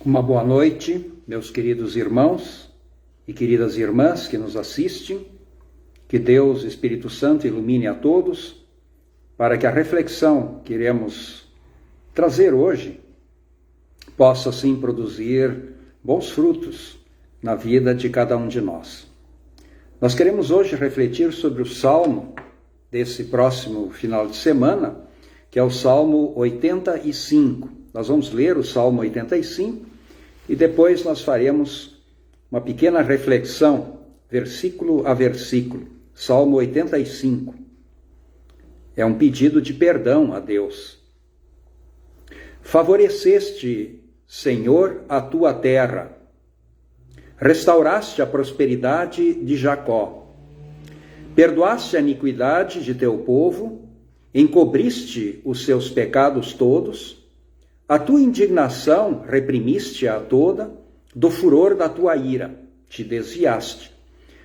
Uma boa noite, meus queridos irmãos e queridas irmãs que nos assistem. Que Deus, Espírito Santo, ilumine a todos, para que a reflexão que iremos trazer hoje possa, sim, produzir bons frutos na vida de cada um de nós. Nós queremos hoje refletir sobre o Salmo desse próximo final de semana, que é o Salmo 85. Nós vamos ler o Salmo 85 e depois nós faremos uma pequena reflexão, versículo a versículo. Salmo 85. É um pedido de perdão a Deus. Favoreceste, Senhor, a tua terra. Restauraste a prosperidade de Jacó. Perdoaste a iniquidade de teu povo, encobriste os seus pecados todos. A tua indignação reprimiste-a toda, do furor da tua ira te desviaste.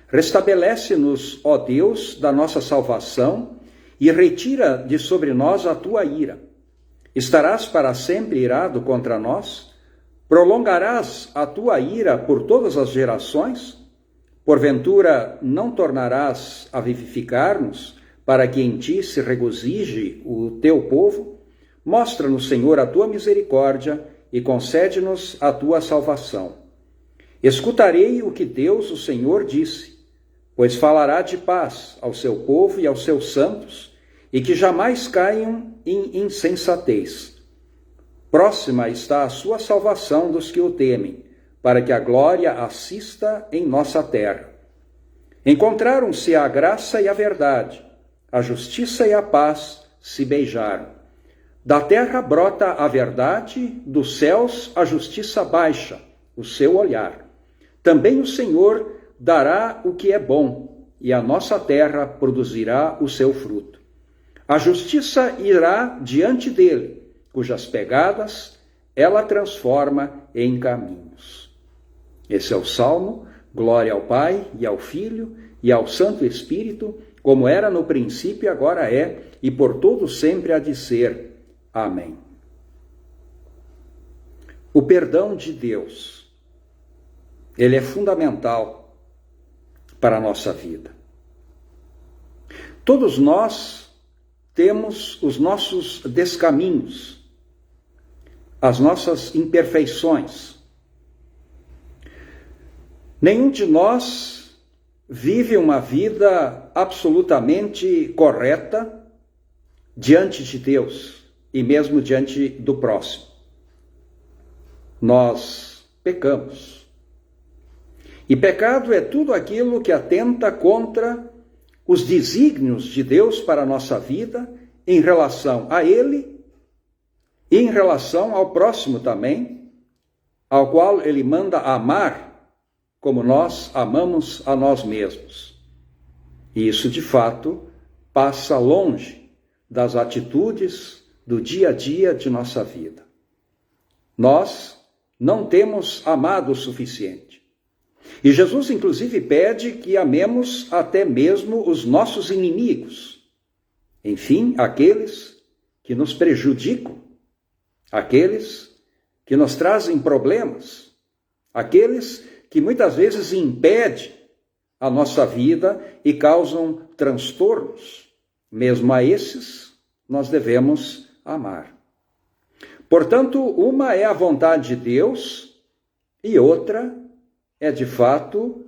Restabelece-nos, ó Deus, da nossa salvação, e retira de sobre nós a tua ira. Estarás para sempre irado contra nós? Prolongarás a tua ira por todas as gerações? Porventura não tornarás a vivificar-nos, para que em ti se regozije o teu povo? Mostra-nos, Senhor, a tua misericórdia e concede-nos a tua salvação. Escutarei o que Deus, o Senhor, disse, pois falará de paz ao seu povo e aos seus santos, e que jamais caiam em insensatez. Próxima está a sua salvação dos que o temem, para que a glória assista em nossa terra. Encontraram-se a graça e a verdade, a justiça e a paz se beijaram. Da terra brota a verdade, dos céus a justiça baixa o seu olhar. Também o Senhor dará o que é bom, e a nossa terra produzirá o seu fruto. A justiça irá diante dele, cujas pegadas ela transforma em caminhos. Esse é o Salmo. Glória ao Pai, e ao Filho, e ao Santo Espírito, como era no princípio, agora é, e por todo sempre há de ser. Amém. O perdão de Deus, ele é fundamental para a nossa vida. Todos nós temos os nossos descaminhos, as nossas imperfeições. Nenhum de nós vive uma vida absolutamente correta diante de Deus e mesmo diante do próximo. Nós pecamos. E pecado é tudo aquilo que atenta contra os desígnios de Deus para a nossa vida em relação a Ele e em relação ao próximo também, ao qual Ele manda amar como nós amamos a nós mesmos. E isso, de fato, passa longe das atitudes do dia a dia de nossa vida. Nós não temos amado o suficiente. E Jesus, inclusive, pede que amemos até mesmo os nossos inimigos. Enfim, aqueles que nos prejudicam, aqueles que nos trazem problemas, aqueles que muitas vezes impedem a nossa vida e causam transtornos. Mesmo a esses, nós devemos amar. Portanto, uma é a vontade de Deus e outra é, de fato,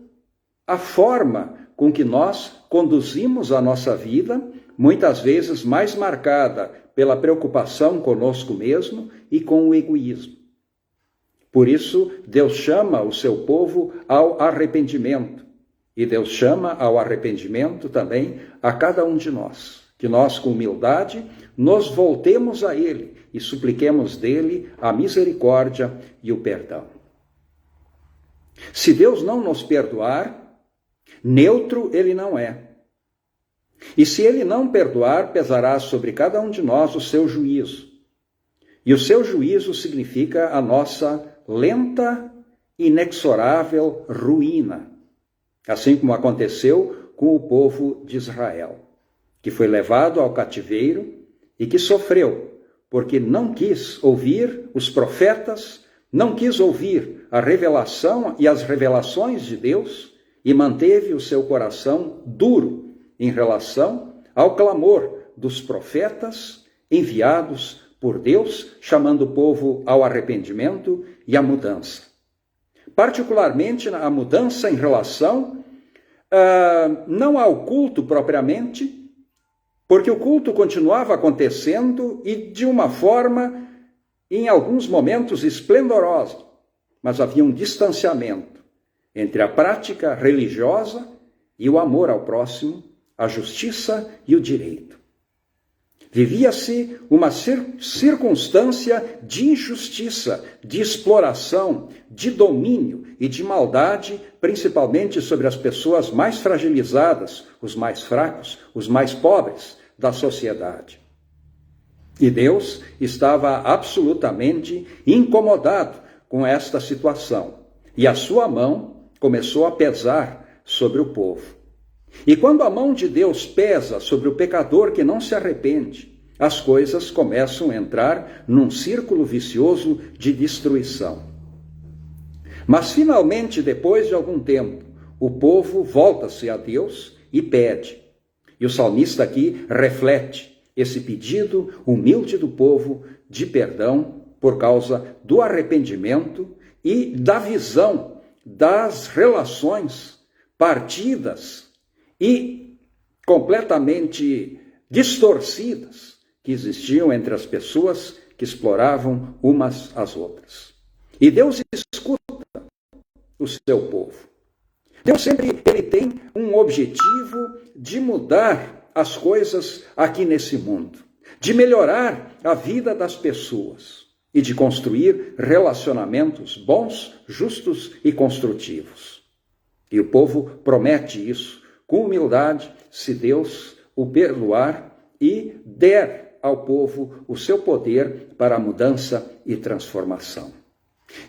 a forma com que nós conduzimos a nossa vida, muitas vezes mais marcada pela preocupação conosco mesmo e com o egoísmo. Por isso, Deus chama o seu povo ao arrependimento. E Deus chama ao arrependimento também a cada um de nós. Que nós, com humildade, nos voltemos a Ele e supliquemos dele a misericórdia e o perdão. Se Deus não nos perdoar, neutro Ele não é. E se Ele não perdoar, pesará sobre cada um de nós o seu juízo. E o seu juízo significa a nossa lenta, inexorável ruína. Assim como aconteceu com o povo de Israel, que foi levado ao cativeiro e que sofreu, porque não quis ouvir os profetas, não quis ouvir a revelação e as revelações de Deus e manteve o seu coração duro em relação ao clamor dos profetas enviados por Deus, chamando o povo ao arrependimento e à mudança. Particularmente a mudança em relação não ao culto propriamente, porque o culto continuava acontecendo e de uma forma, em alguns momentos, esplendorosa, mas havia um distanciamento entre a prática religiosa e o amor ao próximo, a justiça e o direito. Vivia-se uma circunstância de injustiça, de exploração, de domínio e de maldade, principalmente sobre as pessoas mais fragilizadas, os mais fracos, os mais pobres da sociedade. E Deus estava absolutamente incomodado com esta situação, e a sua mão começou a pesar sobre o povo. E quando a mão de Deus pesa sobre o pecador que não se arrepende, as coisas começam a entrar num círculo vicioso de destruição. Mas finalmente, depois de algum tempo, o povo volta-se a Deus e pede. E o salmista aqui reflete esse pedido humilde do povo de perdão por causa do arrependimento e da visão das relações partidas e completamente distorcidas que existiam entre as pessoas que exploravam umas às outras. E Deus escuta o seu povo. Deus sempre ele tem um objetivo de mudar as coisas aqui nesse mundo, de melhorar a vida das pessoas e de construir relacionamentos bons, justos e construtivos. E o povo promete isso com humildade, se Deus o perdoar e der ao povo o seu poder para a mudança e transformação.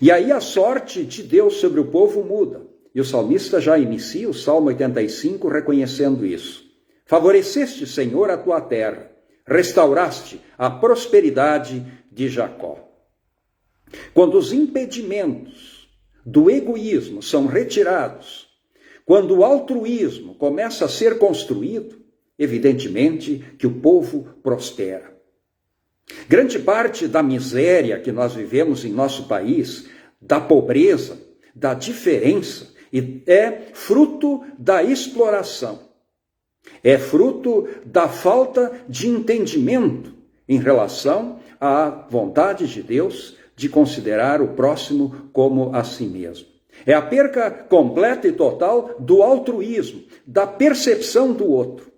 E aí a sorte de Deus sobre o povo muda. E o salmista já inicia o Salmo 85 reconhecendo isso. Favoreceste, Senhor, a tua terra, restauraste a prosperidade de Jacó. Quando os impedimentos do egoísmo são retirados, quando o altruísmo começa a ser construído, evidentemente que o povo prospera. Grande parte da miséria que nós vivemos em nosso país, da pobreza, da diferença, é fruto da exploração. É fruto da falta de entendimento em relação à vontade de Deus de considerar o próximo como a si mesmo. É a perca completa e total do altruísmo, da percepção do outro.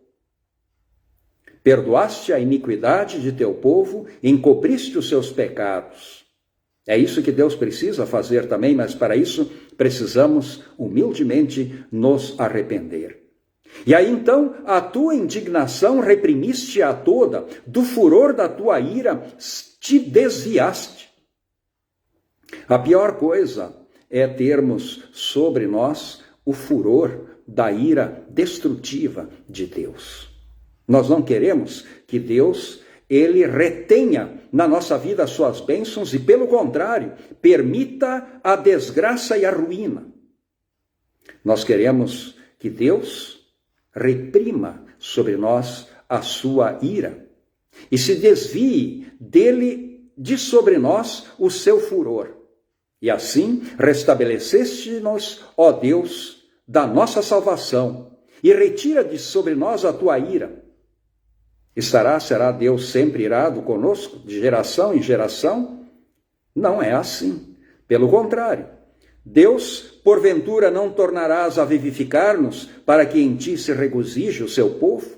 Perdoaste a iniquidade de teu povo, encobriste os seus pecados. É isso que Deus precisa fazer também, mas para isso precisamos humildemente nos arrepender. E aí então a tua indignação reprimiste-a toda, do furor da tua ira te desviaste. A pior coisa é termos sobre nós o furor da ira destrutiva de Deus. Nós não queremos que Deus, ele retenha na nossa vida as suas bênçãos e, pelo contrário, permita a desgraça e a ruína. Nós queremos que Deus reprima sobre nós a sua ira e se desvie dele de sobre nós o seu furor. E assim restabeleceste-nos, ó Deus, da nossa salvação e retira de sobre nós a tua ira. Será Deus sempre irado conosco, de geração em geração? Não é assim. Pelo contrário, Deus, porventura, não tornarás a vivificar-nos para que em ti se regozije o seu povo?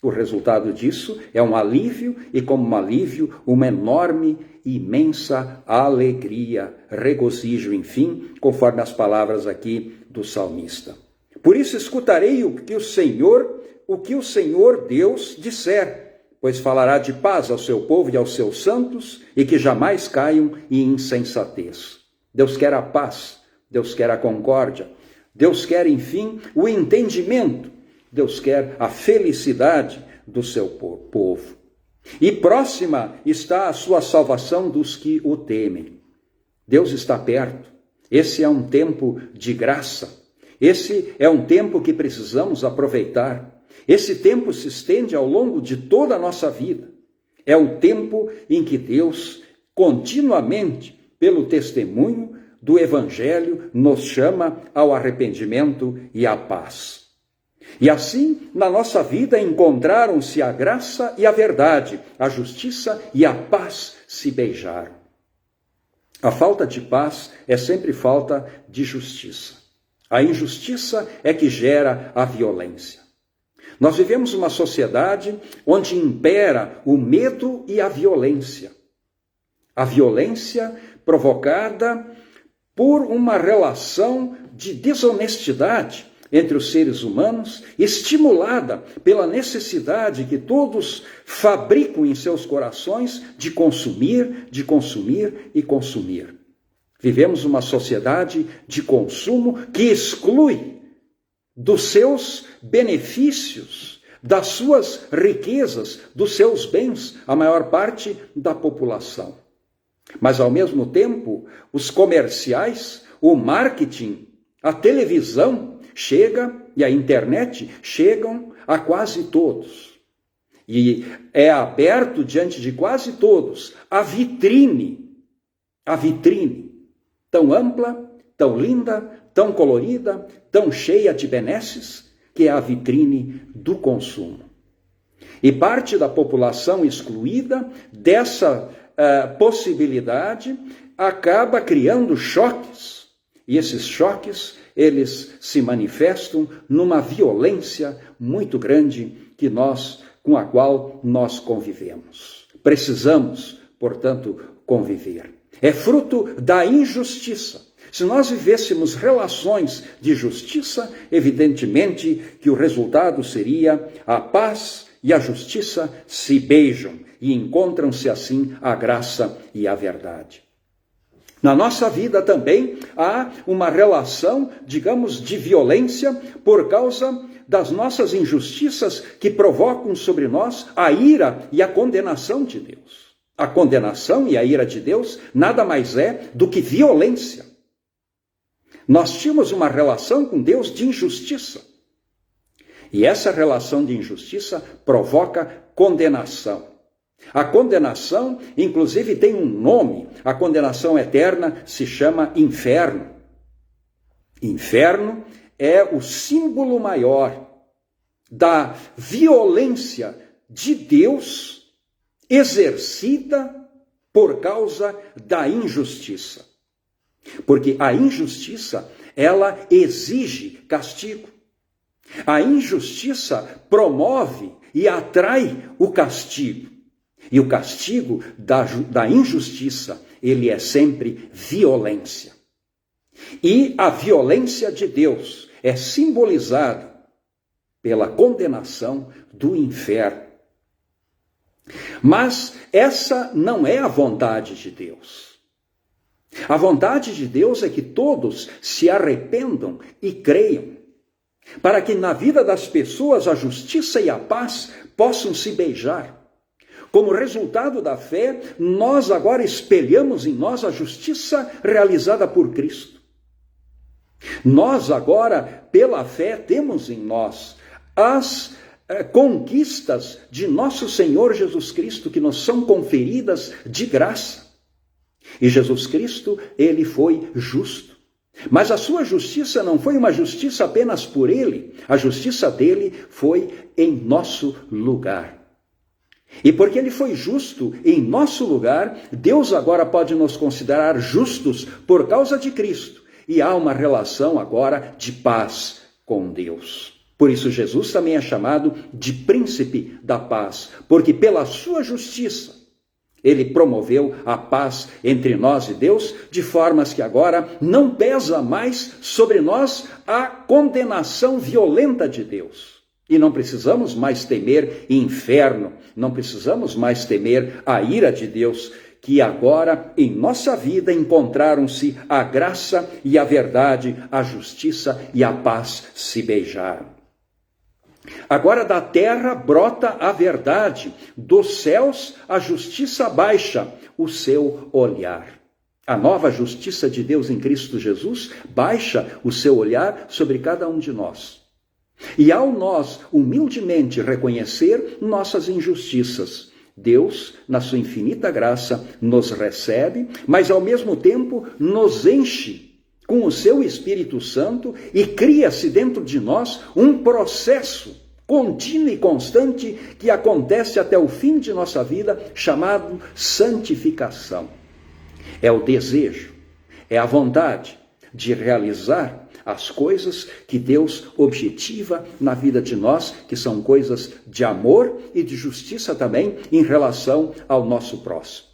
O resultado disso é um alívio e, como um alívio, uma enorme, imensa alegria, regozijo, enfim, conforme as palavras aqui do salmista. Por isso escutarei o que o Senhor Deus disser, pois falará de paz ao seu povo e aos seus santos, e que jamais caiam em insensatez. Deus quer a paz, Deus quer a concórdia, Deus quer, enfim, o entendimento, Deus quer a felicidade do seu povo. E próxima está a sua salvação dos que o temem. Deus está perto. Esse é um tempo de graça. Esse é um tempo que precisamos aproveitar. Esse tempo se estende ao longo de toda a nossa vida. É o tempo em que Deus, continuamente, pelo testemunho do Evangelho, nos chama ao arrependimento e à paz. E assim, na nossa vida, encontraram-se a graça e a verdade, a justiça e a paz se beijaram. A falta de paz é sempre falta de justiça. A injustiça é que gera a violência. Nós vivemos uma sociedade onde impera o medo e a violência. A violência provocada por uma relação de desonestidade entre os seres humanos, estimulada pela necessidade que todos fabricam em seus corações de consumir e consumir. Vivemos uma sociedade de consumo que exclui dos seus benefícios, das suas riquezas, dos seus bens, a maior parte da população. Mas, ao mesmo tempo, os comerciais, o marketing, a televisão e a internet chegam a quase todos. E é aberto diante de quase todos a vitrine, tão ampla, tão linda, tão colorida, tão cheia de benesses, que é a vitrine do consumo. E parte da população excluída dessa possibilidade acaba criando choques. E esses choques, eles se manifestam numa violência muito grande com a qual nós convivemos. Precisamos, portanto, conviver. É fruto da injustiça. Se nós vivêssemos relações de justiça, evidentemente que o resultado seria a paz e a justiça se beijam e encontram-se assim a graça e a verdade. Na nossa vida também há uma relação, digamos, de violência por causa das nossas injustiças que provocam sobre nós a ira e a condenação de Deus. A condenação e a ira de Deus nada mais é do que violência. Nós tínhamos uma relação com Deus de injustiça. E essa relação de injustiça provoca condenação. A condenação, inclusive, tem um nome. A condenação eterna se chama inferno. Inferno é o símbolo maior da violência de Deus exercida por causa da injustiça. Porque a injustiça, ela exige castigo. A injustiça promove e atrai o castigo. E o castigo da injustiça, ele é sempre violência. E a violência de Deus é simbolizada pela condenação do inferno. Mas essa não é a vontade de Deus. A vontade de Deus é que todos se arrependam e creiam, para que na vida das pessoas a justiça e a paz possam se beijar. Como resultado da fé, nós agora espelhamos em nós a justiça realizada por Cristo. Nós agora, pela fé, temos em nós as conquistas de nosso Senhor Jesus Cristo, que nos são conferidas de graça. E Jesus Cristo, ele foi justo. Mas a sua justiça não foi uma justiça apenas por ele. A justiça dele foi em nosso lugar. E porque ele foi justo em nosso lugar, Deus agora pode nos considerar justos por causa de Cristo. E há uma relação agora de paz com Deus. Por isso Jesus também é chamado de príncipe da paz, porque pela sua justiça ele promoveu a paz entre nós e Deus, de formas que agora não pesa mais sobre nós a condenação violenta de Deus. E não precisamos mais temer inferno, não precisamos mais temer a ira de Deus, que agora em nossa vida encontraram-se a graça e a verdade, a justiça e a paz se beijaram. Agora da terra brota a verdade, dos céus a justiça baixa o seu olhar. A nova justiça de Deus em Cristo Jesus baixa o seu olhar sobre cada um de nós. E ao nós humildemente reconhecer nossas injustiças, Deus, na sua infinita graça, nos recebe, mas ao mesmo tempo nos enche com o seu Espírito Santo e cria-se dentro de nós um processo contínuo e constante que acontece até o fim de nossa vida, chamado santificação. É o desejo, é a vontade de realizar as coisas que Deus objetiva na vida de nós, que são coisas de amor e de justiça também em relação ao nosso próximo.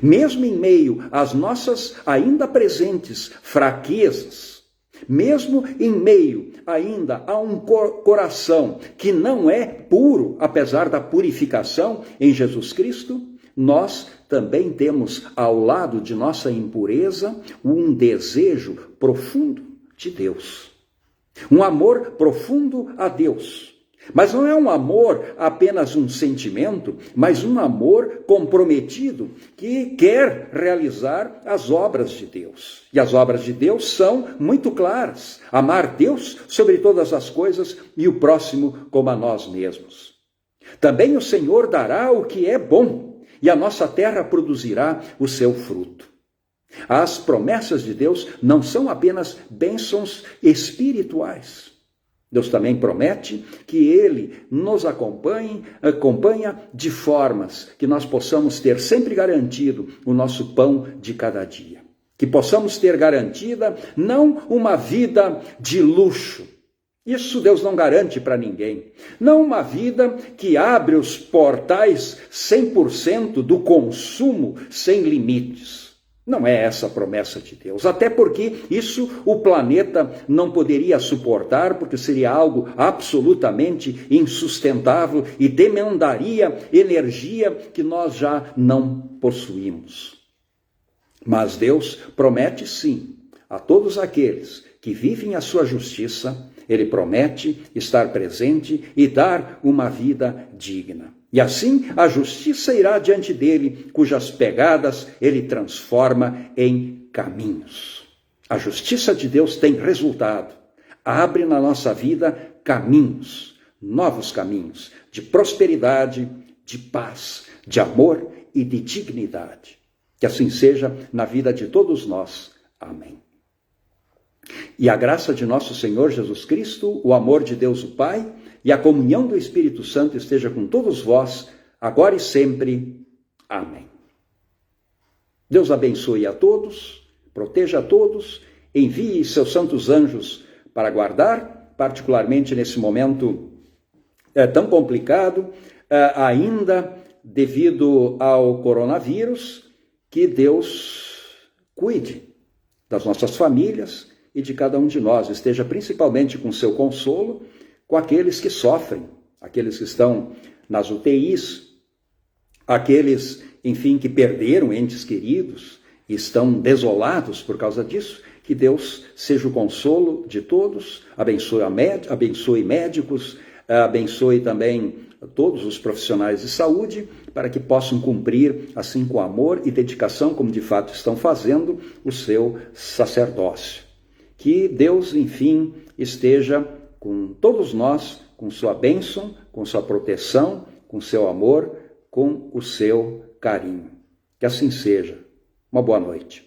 Mesmo em meio às nossas ainda presentes fraquezas, mesmo em meio ainda a um coração que não é puro, apesar da purificação em Jesus Cristo, nós também temos ao lado de nossa impureza um desejo profundo de Deus. Um amor profundo a Deus. Mas não é um amor apenas um sentimento, mas um amor comprometido que quer realizar as obras de Deus. E as obras de Deus são muito claras. Amar Deus sobre todas as coisas e o próximo como a nós mesmos. Também o Senhor dará o que é bom e a nossa terra produzirá o seu fruto. As promessas de Deus não são apenas bênçãos espirituais. Deus também promete que Ele nos acompanha de formas que nós possamos ter sempre garantido o nosso pão de cada dia. Que possamos ter garantida não uma vida de luxo. Isso Deus não garante para ninguém. Não uma vida que abre os portais 100% do consumo sem limites. Não é essa a promessa de Deus, até porque isso o planeta não poderia suportar, porque seria algo absolutamente insustentável e demandaria energia que nós já não possuímos. Mas Deus promete sim, a todos aqueles que vivem a sua justiça, Ele promete estar presente e dar uma vida digna. E assim a justiça irá diante dele, cujas pegadas ele transforma em caminhos. A justiça de Deus tem resultado. Abre na nossa vida caminhos, novos caminhos de prosperidade, de paz, de amor e de dignidade. Que assim seja na vida de todos nós. Amém. E a graça de nosso Senhor Jesus Cristo, o amor de Deus o Pai e a comunhão do Espírito Santo esteja com todos vós, agora e sempre. Amém. Deus abençoe a todos, proteja a todos, envie seus santos anjos para guardar, particularmente nesse momento tão complicado, ainda devido ao coronavírus, que Deus cuide das nossas famílias e de cada um de nós, esteja principalmente com seu consolo, com aqueles que sofrem, aqueles que estão nas UTIs, aqueles, enfim, que perderam entes queridos e estão desolados por causa disso. Que Deus seja o consolo de todos, abençoe médicos, abençoe também todos os profissionais de saúde, para que possam cumprir, assim com amor e dedicação, como de fato estão fazendo, o seu sacerdócio. Que Deus, enfim, esteja com todos nós, com sua bênção, com sua proteção, com seu amor, com o seu carinho. Que assim seja. Uma boa noite.